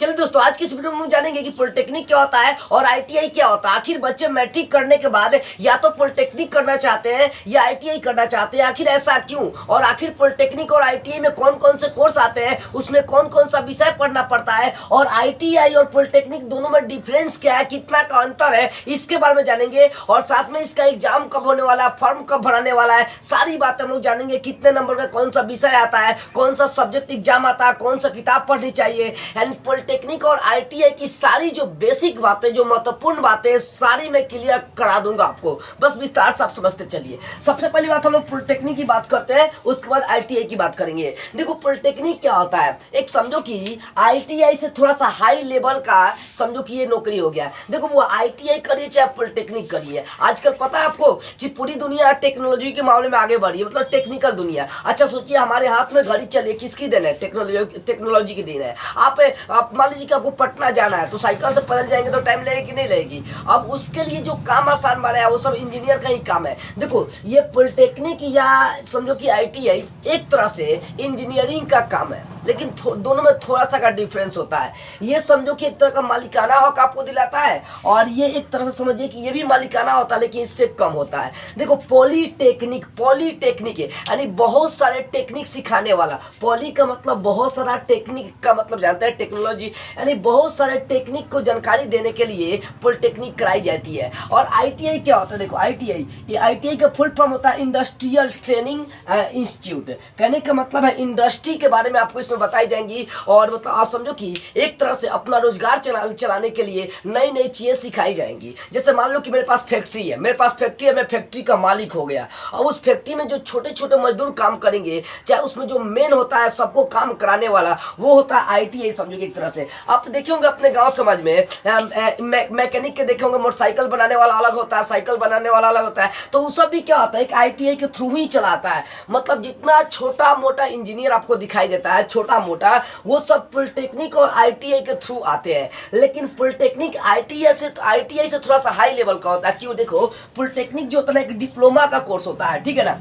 चलिए दोस्तों, आज की इस वीडियो में हम जानेंगे कि पॉलिटेक्निक क्या होता है और आईटीआई क्या होता है। आखिर बच्चे मैट्रिक करने के बाद या तो पॉलिटेक्निक करना चाहते हैं या आईटीआई करना चाहते हैं, आखिर ऐसा क्यों? और आखिर पॉलिटेक्निक और आईटीआई में कौन कौन से कोर्स आते हैं, उसमें कौन कौन सा विषय पढ़ना पड़ता है, और आईटीआई और पॉलिटेक्निक दोनों में डिफरेंस क्या है, कितना का अंतर है, इसके बारे में जानेंगे। और साथ में इसका एग्जाम कब होने वाला है, फॉर्म कब भराने वाला है, सारी बातें हम लोग जानेंगे। कितने नंबर का कौन सा विषय आता है, कौन सा सब्जेक्ट एग्जाम आता है, कौन सा किताब पढ़नी चाहिए, एंड पॉलिटेक्निक और आईटीआई की सारी जो बेसिक बातें, जो महत्वपूर्ण बातें, सारी मैं क्लियर करा दूंगा आपको। बस विस्तार से आप समझते चलिए। सबसे पहली बात हम लोग पॉलिटेक्निक की बात करते हैं, उसके बाद आईटीआई की बात करेंगे। देखो पॉलिटेक्निक क्या होता है, एक समझो कि आईटीआई से थोड़ा सा हाई लेवल का समझो कि ये नौकरी हो गया। देखो वो आईटीआई करिए चाहे पॉलिटेक्निक करिए, आजकल पता है आपको कि पूरी दुनिया टेक्नोलॉजी के मामले में आगे बढ़ी है, मतलब टेक्निकल दुनिया। अच्छा सोचिए, हमारे हाथ में घड़ी चलिए, किसकी देन है? टेक्नोलॉजी की देन है। आप मान लीजिए कि आपको पटना जाना है तो साइकिल से पैदल जाएंगे तो टाइम लगेगी कि नहीं लगेगी? अब उसके लिए जो काम आसान बनाया वो सब इंजीनियर का ही काम है। देखो ये पॉलिटेक्निक या समझो कि आईटीआई एक तरह से इंजीनियरिंग का काम है, लेकिन दोनों में थोड़ा सा का डिफरेंस होता है। ये समझो कि एक तरह का मालिकाना हक आपको दिलाता है, और ये एक तरह से समझिए कि ये भी मालिकाना होता है लेकिन इससे कम होता है। देखो पॉलीटेक्निक है यानी बहुत सारे टेक्निक सिखाने वाला। पॉली का मतलब बहुत सारा, टेक्निक का मतलब जानते हैं टेक्नोलॉजी, यानी बहुत सारे टेक्निक को जानकारी देने के लिए पॉलिटेक्निक कराई जाती है। और आईटीआई क्या होता है? देखो आईटीआई का फुल फॉर्म होता है इंडस्ट्रियल ट्रेनिंग इंस्टीट्यूट। कहने का मतलब है इंडस्ट्री के बारे में आपको इसमें बताई जाएंगी, और मतलब आप समझो कि एक तरह से अपना रोजगार चलाने के लिए नई नई चीजें सिखाई जाएंगी। जैसे मान लो कि मेरे पास फैक्ट्री है, मैं फैक्ट्री का मालिक हो गया। और उस फैक्ट्री में जो छोटे छोटे मजदूर काम करेंगे, चाहे उसमें जो मेन होता है सबको काम कराने वाला, वो होता है आईटीआई। समझो कि एक तरह से आप देखे होंगे अपने गांव समाज में मैकेनिक के देखे होंगे, मोटरसाइकिल बनाने वाला अलग होता है, साइकिल बनाने वाला अलग होता है। तो वो सब भी क्या होता है, एक आईटीआई के थ्रू ही चलाता है। मतलब जितना छोटा मोटा इंजीनियर आपको दिखाई देता है, छोटा मोटा, वो सब पॉलिटेक्निक और आईटीआई के थ्रू आते हैं। लेकिन पॉलिटेक्निक आईटीआई से थोड़ा सा हाई लेवल का होता है। क्यों? देखो पॉलिटेक्निक जो होता है एक डिप्लोमा का कोर्स होता है, ठीक है ना।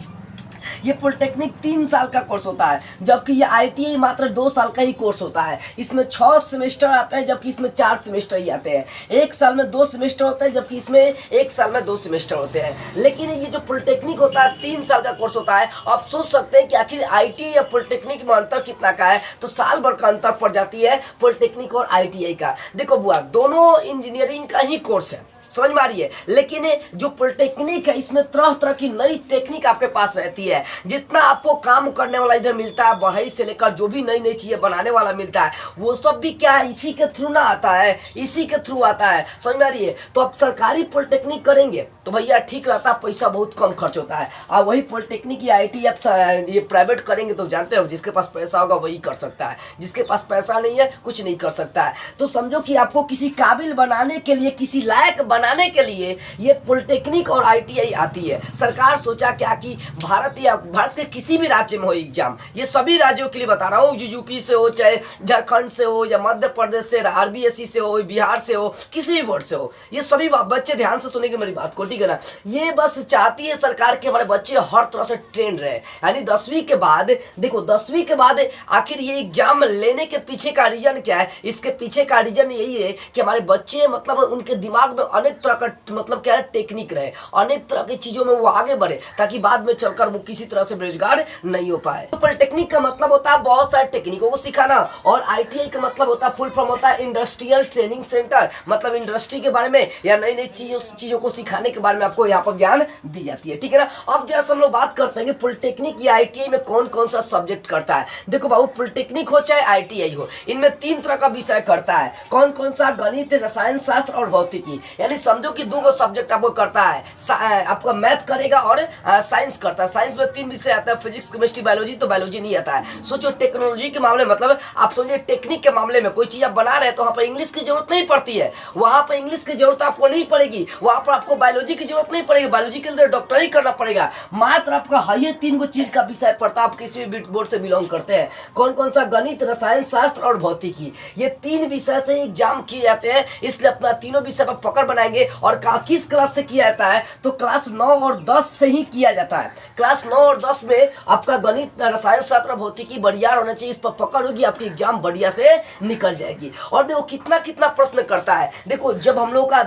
ये पॉलिटेक्निक 3 साल का कोर्स होता है, जबकि ये आईटीआई मात्र 2 साल का ही कोर्स होता है। इसमें 6 सेमेस्टर आते हैं, जबकि इसमें 4 सेमेस्टर ही आते हैं। एक साल में 2 सेमेस्टर होते हैं, जबकि इसमें एक साल में 2 सेमेस्टर होते हैं। लेकिन ये जो पॉलिटेक्निक होता है 3 साल का कोर्स होता है। आप सोच सकते हैं कि आखिर आईटीआई या पॉलिटेक्निक में अंतर कितना का है, तो साल भर का अंतर पड़ जाती है पॉलिटेक्निक और आईटीआई का। देखो बुआ, दोनों इंजीनियरिंग का ही कोर्स है, समझ में आ रही है। लेकिन जो पॉलिटेक्निक है इसमें तरह तरह की नई टेक्निक आपके पास रहती है। जितना आपको काम करने वाला इधर मिलता है, बढ़ई से लेकर जो भी नई नई चीजें बनाने वाला मिलता है, वो सब भी क्या है, इसी के थ्रू ना आता है, इसी के थ्रू आता है। समझ में आ रही है। तो आप सरकारी पॉलिटेक्निक करेंगे तो भैया ठीक रहता है, पैसा बहुत कम खर्च होता है। और वही पॉलिटेक्निक या आईटी आप ये प्राइवेट करेंगे तो जानते हो जिसके पास पैसा होगा वही कर सकता है, जिसके पास पैसा नहीं है कुछ नहीं कर सकता है। तो समझो कि आपको किसी काबिल बनाने के लिए, किसी लायक बनाने के लिए ये पॉलिटेक्निक और आईटीआई आती है। सरकार सोचा क्या कि भारत के किसी भी राज्य में हो एग्जाम, ये सभी राज्यों के लिए बता रहा हूँ, यूपी से हो, चाहे झारखंड से हो, या मध्य प्रदेश से, आरबीएसई से हो, बिहार से हो, किसी भी बोर्ड से हो, ये सभी बच्चे ध्यान से सुनेंगे मेरी बात को, ठीक है ना। ये बस चाहती है सरकार के हमारे बच्चे हर तरह से ट्रेंड रहे। यानी 10वीं के बाद, देखो 10वीं के बाद आखिर ये एग्जाम लेने के पीछे का रीजन क्या है? इसके पीछे का रीजन यही है कि हमारे बच्चे मतलब उनके दिमाग में अनेक तरह का मतलब क्या है, टेक्निक रहे, अनेक तरह की चीजों में वो आगे बढ़े, ताकि बाद में चलकर वो किसी तरह से बेरोजगार नहीं हो पाए। तो पॉलिटेक्निक का मतलब होता है बहुत सारे टेक्निकों को सिखाना, और आईटीआई का मतलब होता है, फुल फॉर्म होता है इंडस्ट्रियल ट्रेनिंग सेंटर। मतलब इंडस्ट्री के बारे में या नई नई चीजों को सिखाने के बारे में आपको यहाँ पर ज्ञान दी जाती है, ठीक है ना। अब जैसे हम लोग बात करते हैं कि पॉलिटेक्निक या आईटीआई में कौन कौन सा सब्जेक्ट करता है। देखो बाबू, पॉलिटेक्निक हो चाहे आईटीआई हो, इनमें 3 तरह का विषय करता है। कौन कौन सा? गणित, रसायन शास्त्र और भौतिकी। यानी समझो कि 2 सब्जेक्ट आपको करता है, आपका मैथ करेगा और साइंस करता है। साइंस में 3 विषय आता है, फिजिक्स, केमिस्ट्री, बायोलॉजी। तो बायोलॉजी नहीं आता है। सोचो टेक्नोलॉजी के मामले में, मतलब आप समझिए टेक्निक के मामले में कोई चीज आप बना रहे हैं तो वहां पर इंग्लिश की जरूरत नहीं पड़ती है, वहां पर इंग्लिश की जरूरत आपको नहीं पड़ेगी, वहां पर आपको बायोलॉजी की जरूरत नहीं पड़ेगी, बायोलॉजी के लिए डॉक्टरी करना पड़ेगा। मात्र आपका ये 3 चीज का विषय पड़ता है। आप किसी भी बोर्ड से बिलोंग करते हैं, कौन कौन सा? गणित, रसायन शास्त्र और भौतिकी। ये 3 विषय से एग्जाम किए जाते हैं, इसलिए अपना तीनों विषय पर पकड़ बनाए बनाएंगे। और किस क्लास से किया जाता है, तो क्लास 9 और 10 से ही किया जाता है। क्लास 9 और 10 में आपका गणित, रसायन शास्त्र, भौतिकी बढ़िया होना चाहिए। इस पर पकड़ होगी, आपकी एग्जाम बढ़िया से निकल जाएगी। और देखो कितना कितना प्रश्न करता है। देखो जब हम लोग का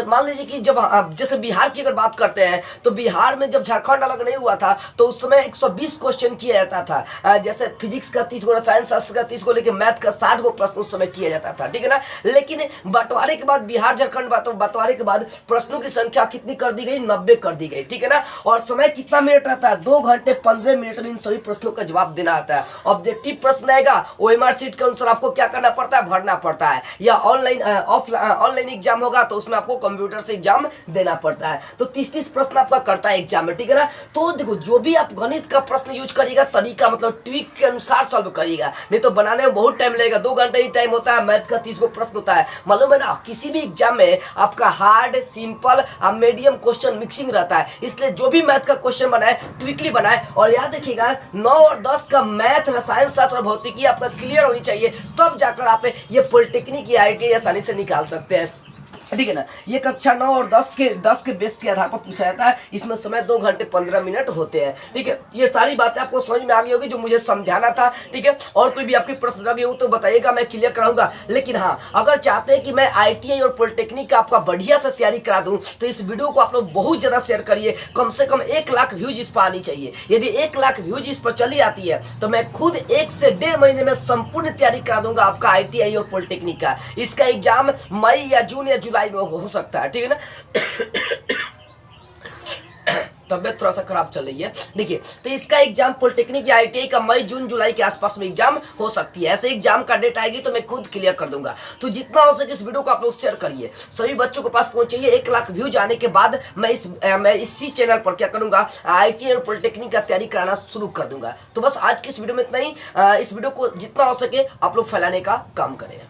मान लीजिए कि जब जैसे बिहार की अगर बात करते हैं, तो बिहार में जब झारखंड अलग नहीं हुआ था तो उस समय 120 क्वेश्चन किया जाता था। जैसे फिजिक्स का 30 गो, रसायन शास्त्र का 30 गो, लेकिन मैथ का 60 गो प्रश्न उस समय किया जाता था, ठीक है ना। लेकिन बंटवारे के बाद, बिहार झारखंड बंटवारे के बाद प्रश्नों की संख्या कितनी कर दी गई, 90 कर दी गई, ठीक है ना। और समय कितना मिनट रहता है, 2 घंटे 15 मिनट में इन सभी प्रश्नों का जवाब देना आता है। ऑब्जेक्टिव प्रश्न आएगा, ओएमआर शीट के अनुसार आपको क्या करना पड़ता है, भरना पड़ता है। या ऑनलाइन एग्जाम होगा तो उसमें आपको कंप्यूटर से एग्जाम देना पड़ता है। तो 30-30 प्रश्न आपका करता है एग्जाम में, ठीक है ना। तो देखो जो भी आप गणित का प्रश्न यूज करिएगा, तरीका मतलब ट्विक के अनुसार सॉल्व करिएगा, नहीं तो बनाने में बहुत टाइम लगेगा। 2 घंटे ही टाइम होता है। मैथ का 30 गो प्रश्न होता है, मालूम है ना। किसी भी एग्जाम में आपका हार्ड, सिंपल और मीडियम क्वेश्चन मिक्सिंग रहता है, इसलिए जो भी मैथ का क्वेश्चन बनाए ट्विकली बनाए। और याद रखिएगा 9 और 10 का मैथ, रसायन शास्त्र और भौतिकी आपका क्लियर होनी चाहिए, तब जाकर आप ये पॉलिटेक्निक या ITI आसानी से निकाल सकते हैं, ठीक है ना। ये कक्षा 9 और 10 के बेस के आधार पर पूछा जाता है। इसमें समय 2 घंटे 15 मिनट होते हैं, ठीक है। ये सारी बातें आपको समझ में आ गई होगी जो मुझे समझाना था, ठीक है। और कोई भी आपके प्रश्न लगे हो तो बताइएगा, मैं क्लियर कराऊंगा। लेकिन हाँ, अगर चाहते हैं कि मैं ITI और पॉलिटेक्निक का आपका बढ़िया से तैयारी करा दूं, तो इस वीडियो को आप लोग बहुत ज्यादा शेयर करिए। कम से कम 1 लाख व्यूज इस पर आनी चाहिए। यदि 1 लाख व्यूज इस पर चली आती है तो मैं खुद 1 से 1.5 महीने में संपूर्ण तैयारी करा दूंगा आपका ITI और पॉलिटेक्निक का। इसका एग्जाम मई या जून या जुलाई में हो सकता है, ठीक है ना। तबियत थोड़ा सा खराब चल रही है, देखिए। तो इसका एग्जाम पॉलिटेक्निक या ITI का मई, जून, जुलाई के आसपास में एग्जाम हो सकती है। ऐसे एग्जाम का डेट आएगी तो मैं खुद क्लियर कर दूंगा। तो जितना हो सके इस वीडियो को आप लोग शेयर करिए, सभी बच्चों के पास पहुंचाइए। 1 लाख व्यूज आने के बाद मैं इसी चैनल पर क्या करूंगा, ITI और पॉलिटेक्निक का तैयारी कराना शुरू कर दूंगा। तो बस आज की इस वीडियो में इतना ही। इस वीडियो को जितना हो सके आप लोग फैलाने का काम करें।